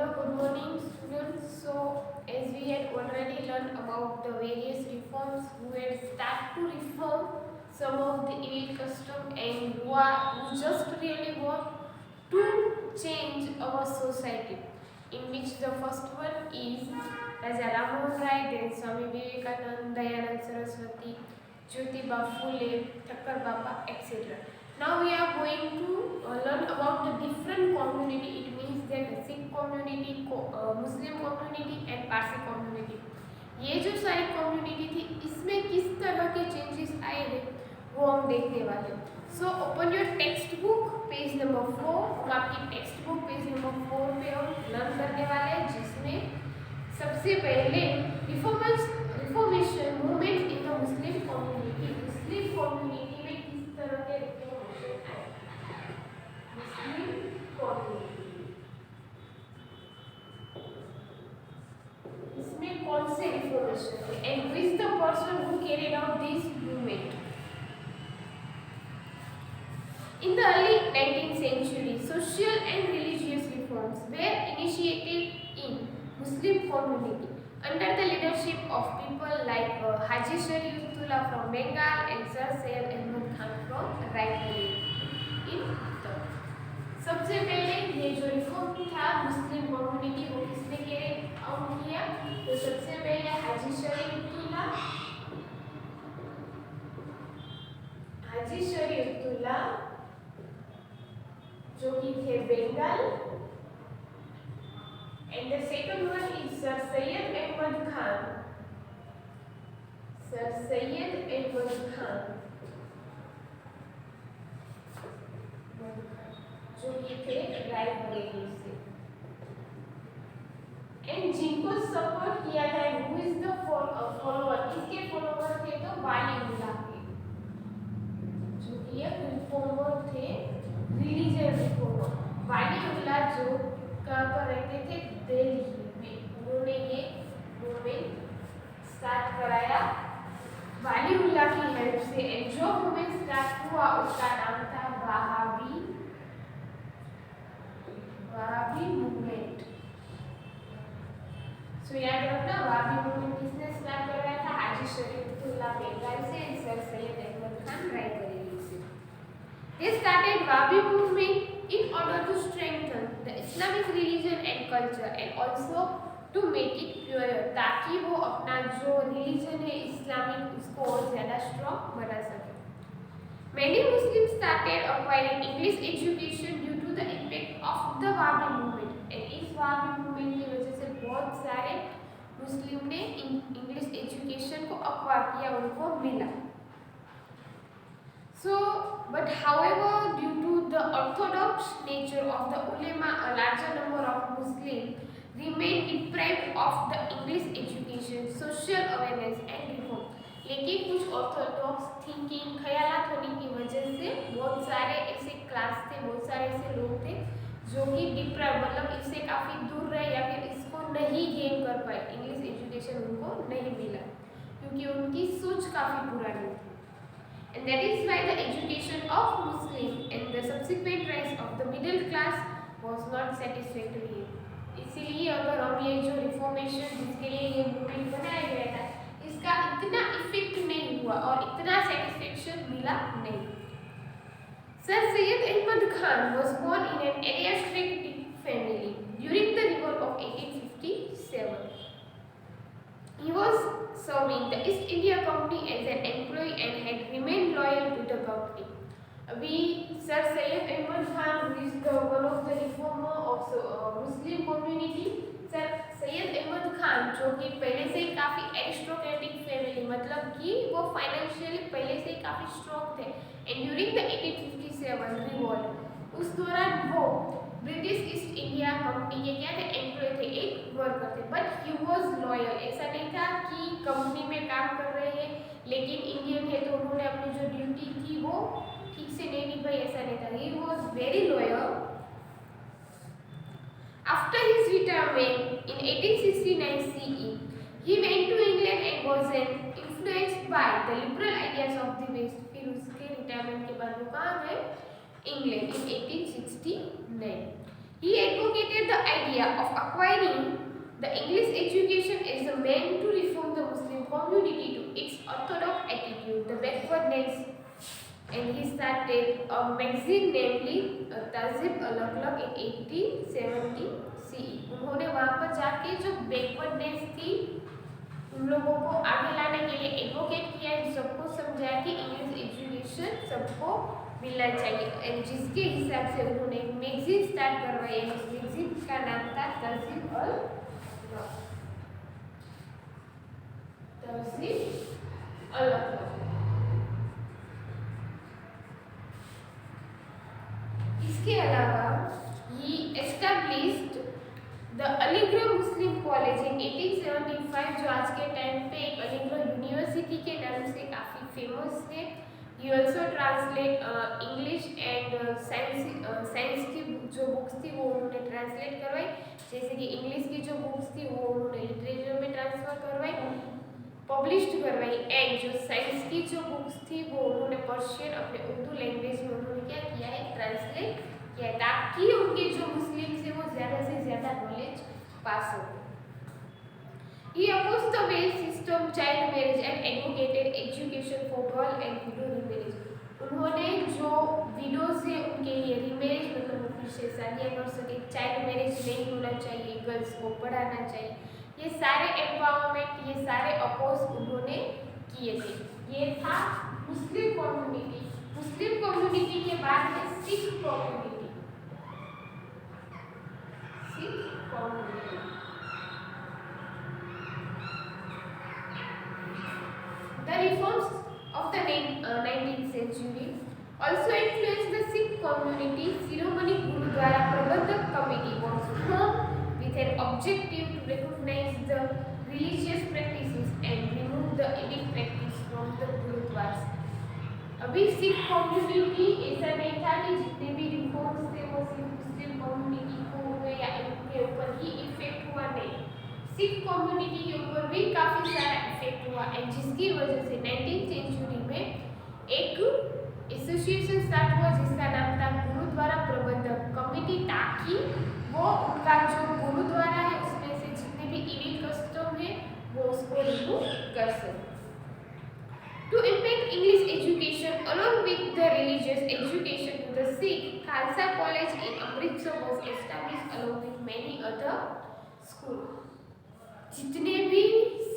Hello, good morning, students. So, as we had already learned about the various reforms, who had started to reform some of the ill custom and who just really want to change our society. In which the first one is Raja Ramohun Rai, then Swami Vivekananda, Dayanand Saraswati, Jyotiba Phule, Thakkar Baba, etc. Now we are going to learn about the different community. It means that Sikh community, Muslim community and Parsi community. ये जो सारी community थी इसमें किस तरह के changes आए हैं वो हम देखने वाले। So open your text book page number 4। हम आपकी टेक्स्ट बुक पेज नंबर 4 पे हम लर्न करने वाले हैं, जिसमें सबसे पहले reformation movement in the Muslim community. Muslim community में किस तरह के रिफॉर्मेशन आए, मुस्लिम कम्युनिटी इसमें कौन से रिफॉर्मेशन थे and who is the person who carried out this movement. In the early 19th century, social and religious reforms were initiated in Muslim community under the leadership of people like Haji Shariatullah from Bengal and Sir Syed Ahmad Khan from Raebareli in Uttar। सबसे पहले ये जो reform था Muslim community वो किसने carry out किया, तो सबसे पहले हाजी शरीयतुल्लाह जो कि थे Bengal, and the second one is sir Syed Ahmad Khan, sir Syed Ahmad Khan जो कि थे रायबरेली से। एंड जिनको सपोर्ट किया था हु इज द फॉलोअर, किसके फॉलोअर थे, तो वालीउल्लाह के, जो कि एक रिफॉर्मर थे, रिलीजियस रिफॉर्मर। वालीउल्लाह जो कहाँ पर रहते थे, दिल्ली में। उन्होंने ये मूवमेंट स्टार्ट कराया वालीउल्लाह की हेल्प से। एंड जो मूवमेंट स्टार्ट हुआ उसका नाम था वहाबी मूवमेंट। सो याद रखना, वहाबी मूवमेंट किसने स्टार्ट कराया था, हाजी शरीयतुल्लाह बंगाल से एंड सर सैयद अहमद खान रायबरेली से। They started Wahhabi movement in order to strengthen the Islamic religion and culture and also to make it pure, ताकि वो अपना जो religion है इस्लामिक उसको और ज़्यादा strong बना सके। Many Muslims started acquiring English education due to the impact of the Wahhabi movement, and इस Wahhabi movement की वजह से बहुत सारे मुस्लिम ने इंग्लिश एजुकेशन को acquire किया, उनको मिला। So, but however, due to the orthodox nature of the ulama, a larger number of Muslims remained deprived of the English education, social awareness and reform। लेकिन कुछ ऑर्थोडॉक्स थिंकिंग ख्यालात होने की वजह से बहुत सारे ऐसे क्लास थे, बहुत सारे ऐसे लोग थे जो कि डिप्राइव मतलब इससे काफ़ी दूर रहे या फिर इसको नहीं गेन कर पाए, इंग्लिश एजुकेशन उनको नहीं मिला क्योंकि उनकी सोच काफ़ी पुरानी थी। And that is why the education of Muslim and the subsequent rise of the middle class was not satisfactory। इसीलिए अगर हम ये जो रिफॉर्मेशन जिसके लिए ये मूवमेंट बनाया गया था इसका इतना इफेक्ट नहीं हुआ और इतना सेटिस्फेक्शन मिला नहीं। Sir Syed Ahmad Khan was born in an aristocratic family during the revolt of 1857। He was serving the East India Company as an employee and had remained loyal to the company। अभी sir Syed Ahmad Khan who is the one of the reformer of Muslim community, sir Syed Ahmad Khan जो कि पहले से ही काफ़ी aristocratic family मतलब कि वो financially पहले से ही काफ़ी स्ट्रॉन्ग थे। एंड ड्यूरिंग द 1857 रिवॉल्ट उस दौरान वो ब्रिटिश ईस्ट इंडिया कंपनी के क्या थे, एम्प्लॉय थे, एक वर्कर थे, बट ही वॉज लॉयल। ऐसा नहीं था कि कंपनी में काम कर रहे हैं लेकिन इंडियन है तो उन्होंने अपनी जो ड्यूटी थी वो ठीक से नहीं निभाई, ऐसा नहीं था। He was very loyal. After his retirement in 1869 CE, he went to England and was influenced by the liberal ideas of the West। फिर उसके रिटायरमेंट के बाद वो कहाँ गए, England in 1869। He advocated the idea of acquiring the English education is meant to reform the Muslim community to its orthodox attitude, the backwardness, and he started a magazine namely तहज़ीब अलग-अलग in 1870 CE. उन्होंने वहाँ पर जाके जो backwardness थी उन लोगों को आगे लाने के लिए एडवोकेट किया, इन सबको समझाया कि इंग्लिश एजुकेशन सबको मिलना चाहिए, एंड जिसके हिसाब से उन्होंने एक मैगजीन स्टार्ट करवाई। उस मैगजीन का नाम था तहज़ीब अलग-अलग। इसके अलावा ही established the Aligarh Muslim college in 1875, जो आज के टाइम पे एक अलीगढ़ यूनिवर्सिटी के नाम से काफ़ी फेमस है। He also translate English and science की जो बुक्स थी वो उन्होंने ट्रांसलेट करवाई, जैसे कि इंग्लिश की जो बुक्स थी वो उन्होंने लिटरेचर में ट्रांसफर करवाई, पब्लिश्ड करवाई, एंड जो साइंस की जो बुक्स थी वो उन्होंने पर्शियन अपने उर्दू लैंग्वेज में उन्होंने क्या किया है, ट्रांसलेट किया है, ताकि उनके जो मुस्लिम्स है वो ज़्यादा से ज़्यादा नॉलेज पा सकें। He opposed the male system, child marriage and advocated education for girl and widow remarriage. उन्होंने जो विडोज है उनके लिए रिमेरेज मतलब वो फिर से शादियाँ कर सके, चाइल्ड मैरिज नहीं होना चाहिए, गर्ल्स को पढ़ाना चाहिए, ये सारे एम्पावरमेंट, ये सारे अपोज उन्होंने किए थे। ये था मुस्लिम कम्युनिटी। मुस्लिम कम्युनिटी के बाद है Sikh community. Sikh community the reforms of the 19th century also influenced the Sikh community. Shiromani Gurudwara Prabandhak Committee was formed with an objective to recognize the religious practices and remove the edit practice from the Gurudwaras. अभी Sikh community ऐसा नहीं था कि जितने भी reforms थे वो सिर्फ मुस्लिम कम्युनिटी को हुए या इनके ऊपर ही इफेक्ट हुआ, नहीं, सिख कम्युनिटी के ऊपर भी काफ़ी सारा इफेक्ट हुआ, एंड जिसकी वजह से 19th सेंचुरी में एक एसोसिएशन स्टार्ट हुआ जिसका नाम था गुरुद्वारा प्रबंधक कमेटी, ताकि वो उनका जो गुरुद्वारा है उसमें से जितने भी इविल कस्टम है वो उसको रिमूव कर सके। To impact English education along with the religious education to the Sikh, Khalsa College in Amritsar was established along with many other schools. जितने भी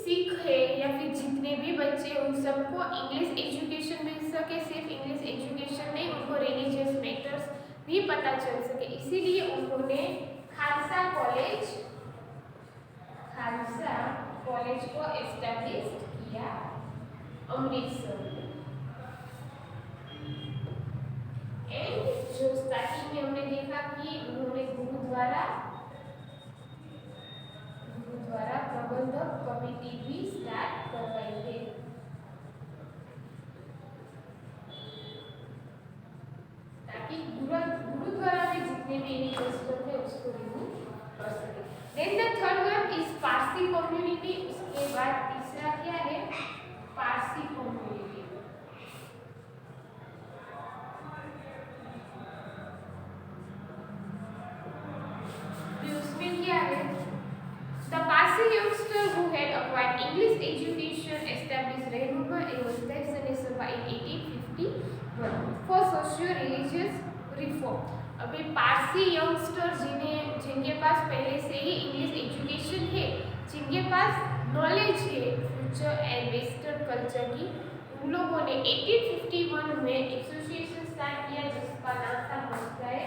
सिख है या फिर जितने भी बच्चे उन सबको इंग्लिश एजुकेशन मिल सके, सिर्फ इंग्लिश एजुकेशन नहीं, उनको रिलीजियस मैटर्स भी पता चल सके, इसीलिए उन्होंने खालसा कॉलेज को एस्टैब्लिश किया अमृतसर में। एंड जो स्टार्टिंग में हमने देखा कि उन्होंने गुरुद्वारा प्रबंधक कमेटी भी स्टार्ट करवाई है, ताकि गुरुद्वारा में जितने भी कस्टम है उसको रिमूव कर सके। Then the third one is Parsi community. उसके बाद तीसरा क्या है, पारसी कम्युनिटी। उसमें क्या है, the Parsi youngster who had acquired English education established Rehnuma and was Tehsane Sabha in 1851 for socio-religious reform. अभी पारसी यंगस्टर जिनके पास पहले से ही इंग्लिश एजुकेशन है, जिनके पास नॉलेज है फ्यूचर एंड वेस्टर्न कल्चर की, उन लोगों ने 1851 में एसोसिएशन स्टार्ट किया जिसका नाम था मस्ताए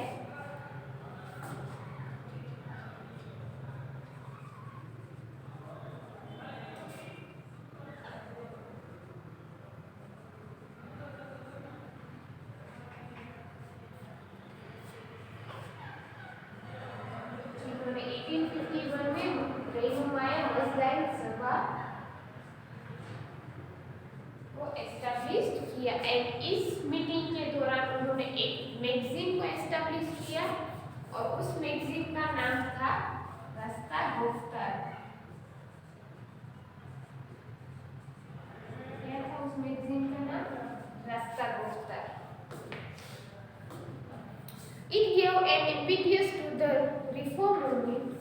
एंड इस मीटिंग के दौरान उन्होंने एक मैगजीन को एस्टैब्लिश किया और उस मैगजीन का नाम था रास्ता गुफ्तार। क्या था उस मैगजीन का नाम? रास्ता गुफ्तार। It gave an impetus to the reform movement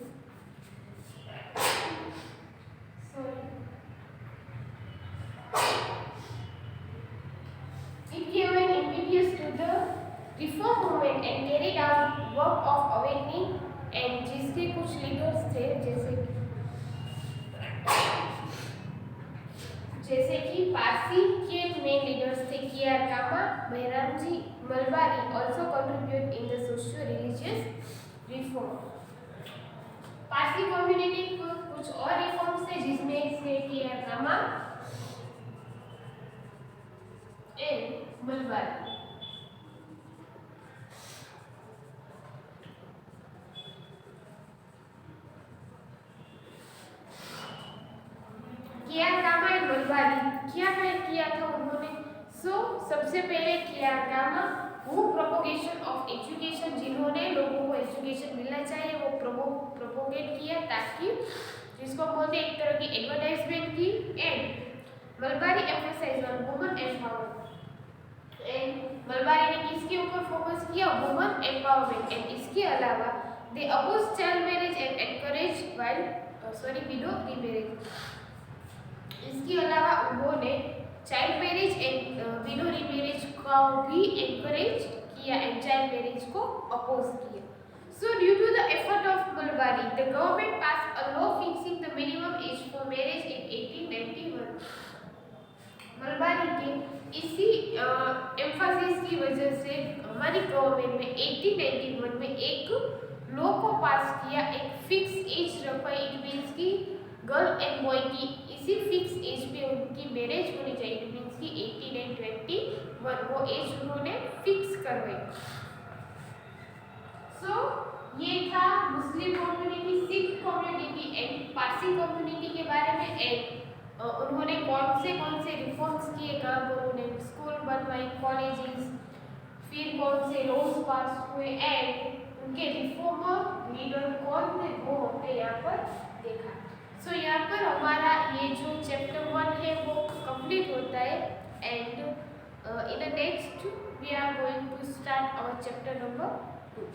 Parsi के main leaders थे KR Cama, Behramji Malabari also contribute in the socio-religious reform. Parsi community को कुछ और रिफॉर्म्स थे जिसमें से KR Cama and Malabari. KR Cama and Malabari क्या किया था उन्होंने? सबसे पहले KR कामा वो प्रोपोगेशन ऑफ एजुकेशन, जिन्होंने लोगों को एजुकेशन मिलना चाहिए वो प्रोपोगेट किया ताकि जिसको बोलते एक तरह की एडवर्टाइजमेंट की. And Malabari emphasise on women empowerment. And Malabari ने किसके ऊपर फोकस किया? Women empowerment. एंड इसके अलावा they oppose child marriage and encourage widow remarriage. इसके अलावा उन्होंने child marriage and widow remarriage को भी एनकरेज किया एंड चाइल्ड मैरिज को अपोज किया. So due to the effort of Mulbari, the government passed a law fixing the minimum age for marriage in 1891. Malabari के इसी एम्फासिस की वजह से हमारी गवर्नमेंट ने 1891 में एक लॉ को पास किया, एक फिक्स एज रखा. इट मीन्स की गर्ल एंड बॉय की इसी फिक्स एज पे उनकी मैरिज होनी चाहिए. इट मीन्स की 18 एंड 21 वो एज उन्होंने फिक्स करवाई. ये था Muslim community, Sikh community and Parsi community के बारे में. एंड उन्होंने कौन से रिफॉर्म्स किए, कहाँ पर उन्होंने स्कूल बनवाए, कॉलेजेस, फिर कौन से लॉज पास हुए एंड उनके रिफॉर्मर लीडर कौन थे वो हमने यहाँ पर देखा. यहाँ पर हमारा ये जो चैप्टर 1 है वो कंप्लीट होता है. And in the next we are going to start our chapter number 2.